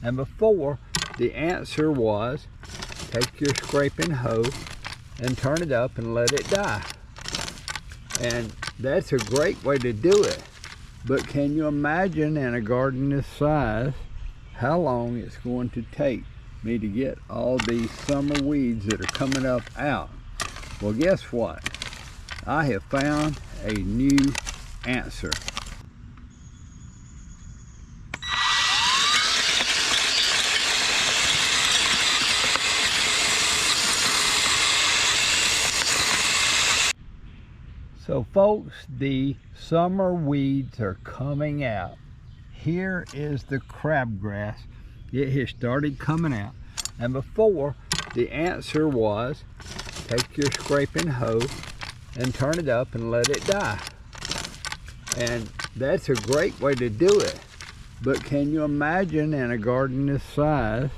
And before, the answer was take your scraping hoe and turn it up and let it die. And that's a great way to do it. But can you imagine in a garden this size how long it's going to take me to get all these summer weeds that are coming up out? Well, guess what? I have found a new answer. So folks, the summer weeds are coming out. Here is the crabgrass. It has started coming out. And before, the answer was take your scraping hoe and turn it up and let it die. And that's a great way to do it. But can you imagine in a garden this size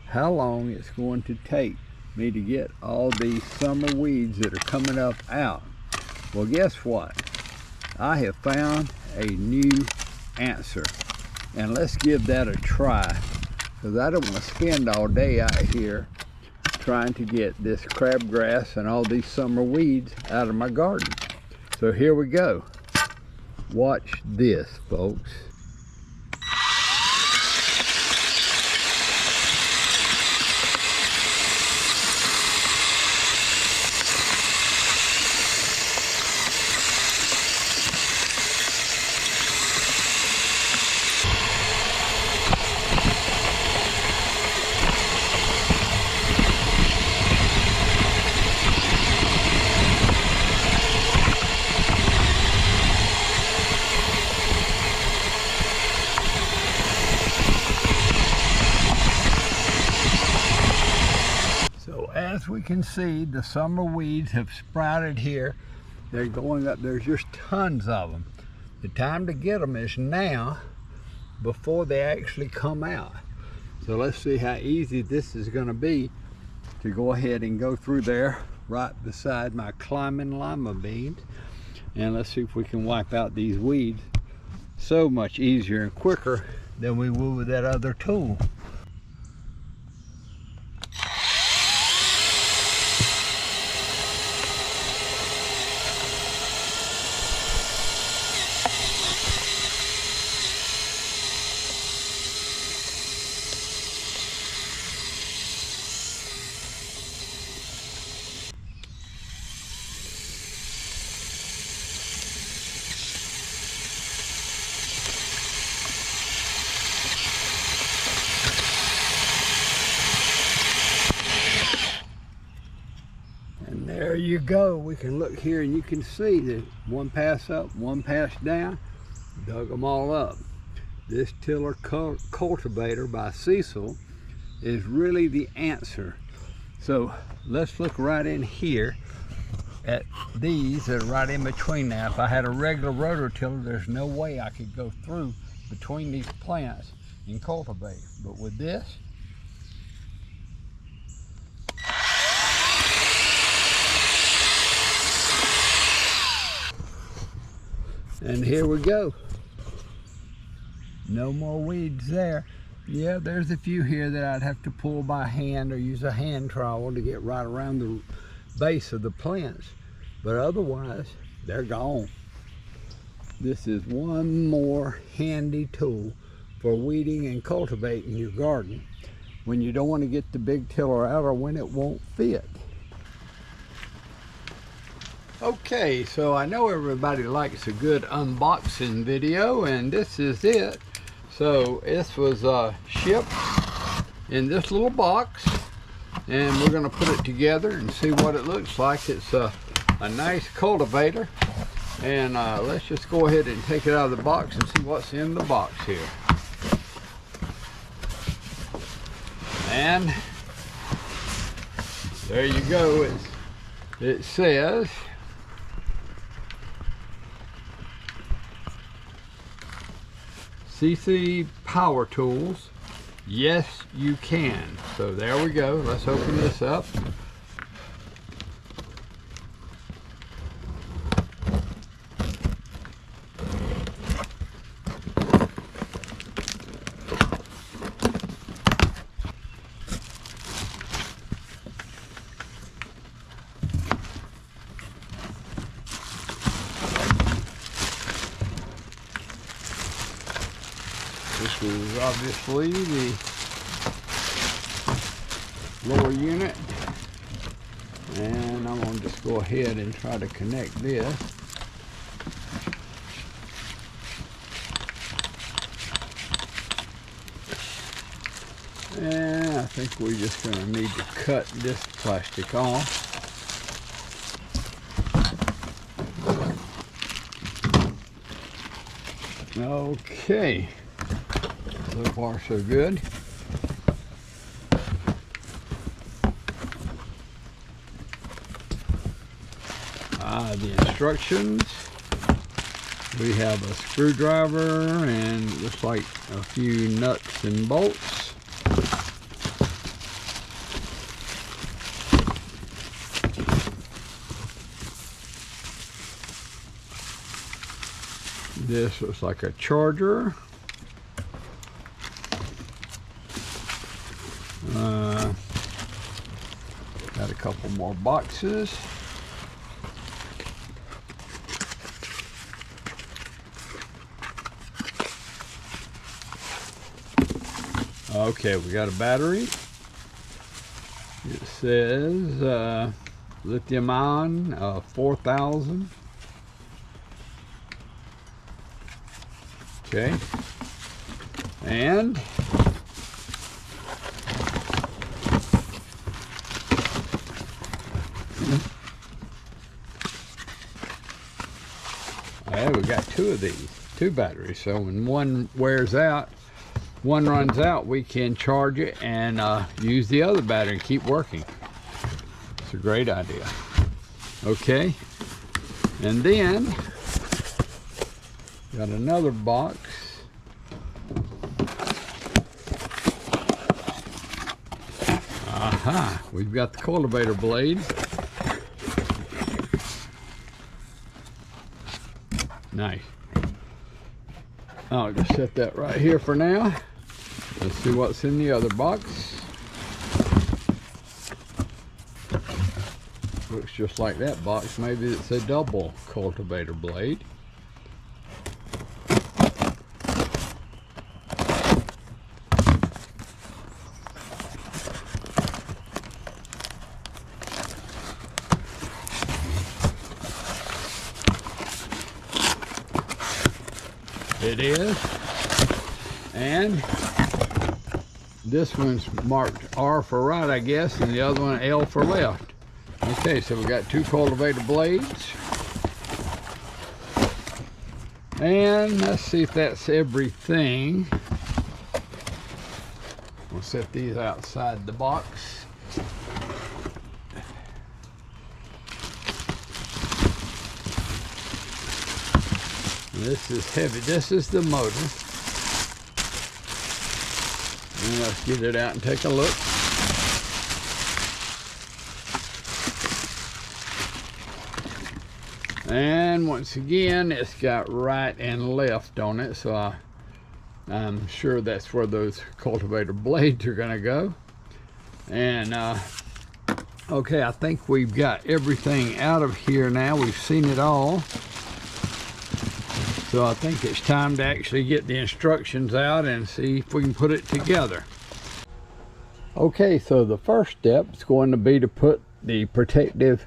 how long it's going to take me to get all these summer weeds that are coming up out? Well, guess what? I have found a new answer. And let's give that a try, because I don't want to spend all day out here trying to get this crabgrass and all these summer weeds out of my garden. So here we go. Watch this, folks. As we can see, the summer weeds have sprouted here. They're going up. There's just tons of them. The time to get them is now, before they actually come out. So let's see how easy this is going to be to go ahead and go through there right beside my climbing lima beans. And let's see if we can wipe out these weeds so much easier and quicker than we would with that other tool. There you go. We can look here and you can see that one pass up, one pass down, dug them all up. This tiller cultivator by SEESII is really the answer. So let's look right in here at these that are right in between. Now, if I had a regular rototiller, there's no way I could go through between these plants and cultivate. But with this, and here we go. No more weeds there. Yeah, there's a few here that I'd have to pull by hand or use a hand trowel to get right around the base of the plants. But otherwise, they're gone. This is one more handy tool for weeding and cultivating your garden when you don't want to get the big tiller out or when it won't fit. Okay, so I know everybody likes a good unboxing video, and this is it. So this was shipped in this little box, and we're going to put it together and see what it looks like. It's a nice cultivator, and let's just go ahead and take it out of the box and see what's in the box here. And there you go. It says SEESII Power Tools, yes you can. So there we go. Let's open this up. obviously the lower unit, and I'm going to just go ahead and try to connect this. And I think we're just going to need to cut this plastic off. Okay, so far so good. The instructions, we have a screwdriver and it looks like a few nuts and bolts. This looks like a charger. Got a couple more boxes. Okay, we got a battery. It says lithium ion 4000. Okay, and we got two of these, two batteries. So when one wears out, one runs out, we can charge it and use the other battery and keep working. It's a great idea. Okay, and then got another box. Aha, we've got the cultivator blade. Nice. I'll just set that right here for now. Let's see what's in the other box. Looks just like that box. Maybe it's a double cultivator blade. It is. And this one's marked R for right, I guess, and the other one L for left. Okay, so we got two cultivator blades. And let's see if that's everything. We'll set these outside the box. This is heavy. This is the motor. And let's get it out and take a look. And once again, it's got right and left on it, so I'm sure that's where those cultivator blades are going to go. And okay, I think we've got everything out of here now. We've seen it all. So I think it's time to actually get the instructions out and see if we can put it together. Okay, so the first step is going to be to put the protective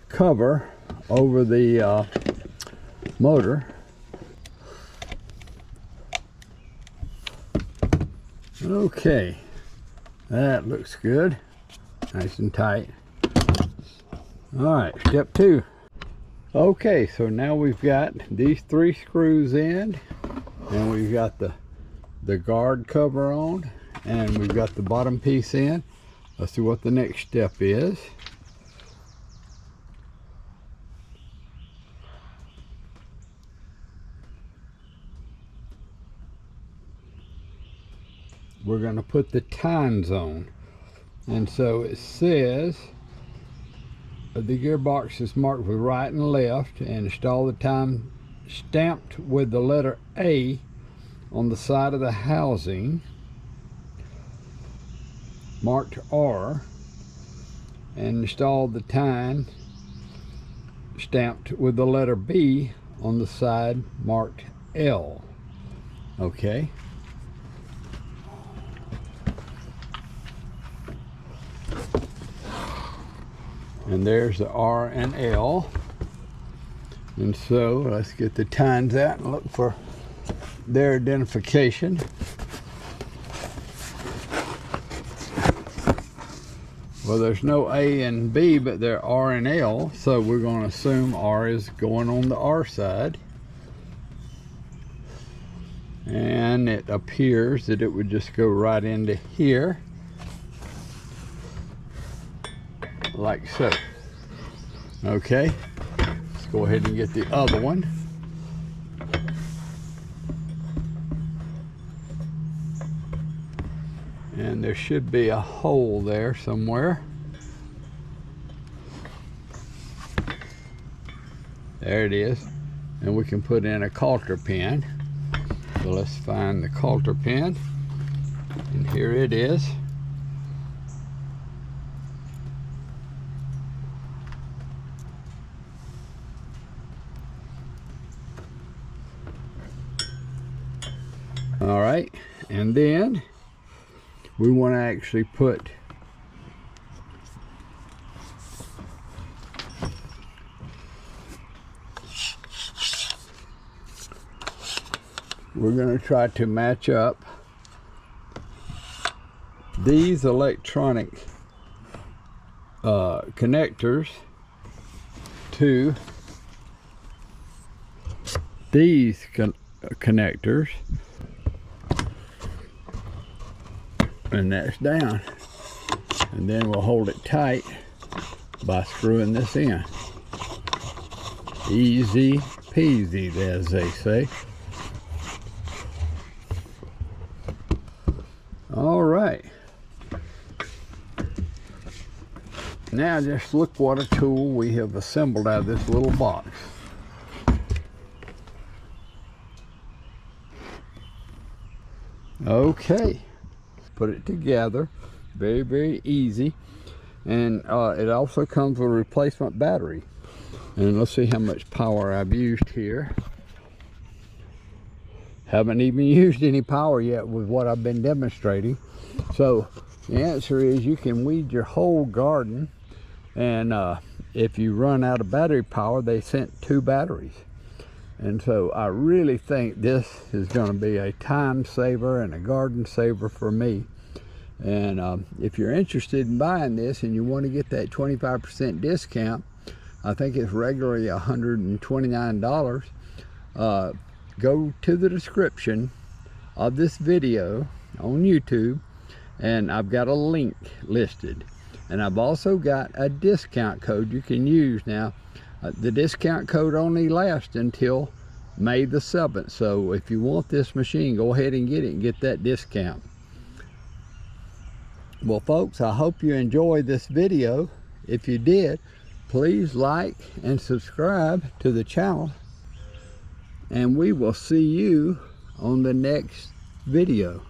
cover over the motor. Okay, that looks good. Nice and tight. All right, step two. Okay, so now we've got these three screws in, and we've got the guard cover on, and we've got the bottom piece in. Let's see what the next step is. We're going to put the tines on, and so it says the gearbox is marked with right and left, and install the time stamped with the letter A on the side of the housing, marked R, and install the tine stamped with the letter B on the side marked L. Okay. And there's the R and L. And so let's get the tines out and look for their identification. Well, there's no A and B, but they're R and L, so we're going to assume R is going on the R side. And it appears that it would just go right into here, like so. Okay, let's go ahead and get the other one. And there should be a hole there somewhere. There it is. And we can put in a coulter pin. So let's find the coulter pin. And here it is. All right, and then we want to actually put we're going to try to match up these electronic connectors to these connectors, and that's down, and then we'll hold it tight by screwing this in. Easy peasy, as they say. All right, now just look what a tool we have assembled out of this little box. Okay, put it together, very, very easy. And it also comes with a replacement battery. And let's see how much power I've used here. Haven't even used any power yet with what I've been demonstrating. So the answer is you can weed your whole garden, and if you run out of battery power, they sent 2 batteries. And so I really think this is going to be a time saver and a garden saver for me. And if you're interested in buying this and you want to get that 25% discount, I think it's regularly $129. Go to the description of this video on YouTube, and I've got a link listed. And I've also got a discount code you can use. Now, the discount code only lasts until May the 7th. So if you want this machine, go ahead and get it and get that discount. Well, folks, I hope you enjoyed this video. If you did, please like and subscribe to the channel. And we will see you on the next video.